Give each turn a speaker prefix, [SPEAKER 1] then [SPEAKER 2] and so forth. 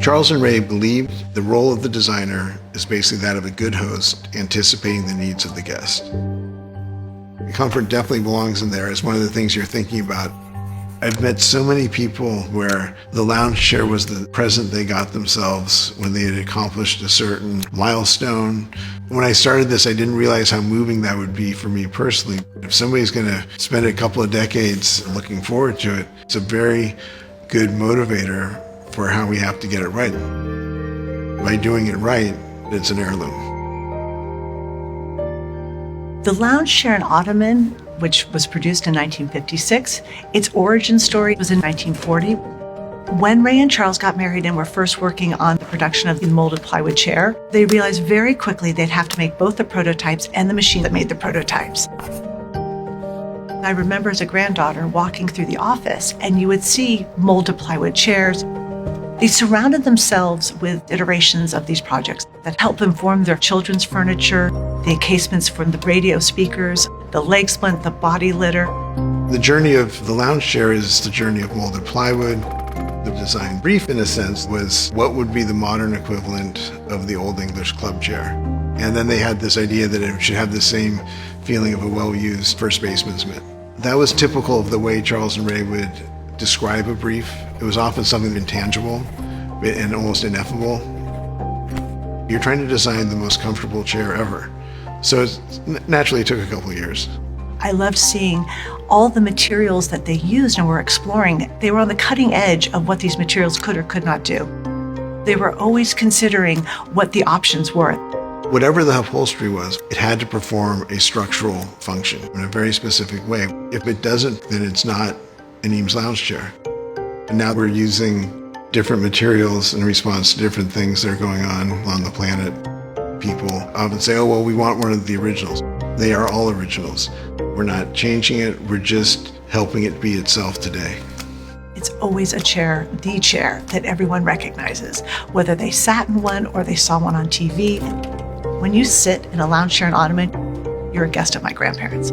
[SPEAKER 1] Charles and Ray believed the role of the designer is basically that of a good host, anticipating the needs of the guest. Comfort definitely belongs in there as one of the things you're thinking about. I've met so many people where the lounge chair was the present they got themselves when they had accomplished a certain milestone. When I started this, I didn't realize how moving that would be for me personally. If somebody's going to spend a couple of decades looking forward to it, it's a very good motivator for how we have to get it right. By doing it right, it's an heirloom.
[SPEAKER 2] The lounge chair in Ottoman, which was produced in 1956, its origin story was in 1940. When Ray and Charles got married and were first working on the production of the molded plywood chair, they realized very quickly they'd have to make both the prototypes and the machine that made the prototypes. I remember as a granddaughter walking through the office, and you would see molded plywood chairs. They surrounded themselves with iterations of these projects that helped them form their children's furniture, the encasements from the radio speakers, the leg splint, the body litter.
[SPEAKER 1] The journey of the lounge chair is the journey of molded plywood. The design brief, in a sense, was what would be the modern equivalent of the Old English club chair. And then they had this idea that it should have the same feeling of a well-used first baseman's mitt. That was typical of the way Charles and Ray would describe a brief. It was often something intangible and almost ineffable. You're trying to design the most comfortable chair ever. So naturally it took a couple of years.
[SPEAKER 2] I loved seeing all the materials that they used and were exploring. They were on the cutting edge of what these materials could or could not do. They were always considering what the options were.
[SPEAKER 1] Whatever the upholstery was, it had to perform a structural function in a very specific way. If it doesn't, then it's not an Eames lounge chair. And now we're using different materials in response to different things that are going on the planet. People often say, oh, well, we want one of the originals. They are all originals. We're not changing it, we're just helping it be itself today.
[SPEAKER 2] It's always a chair, the chair that everyone recognizes, whether they sat in one or they saw one on TV. When you sit in a lounge chair in Ottoman, you're a guest of my grandparents.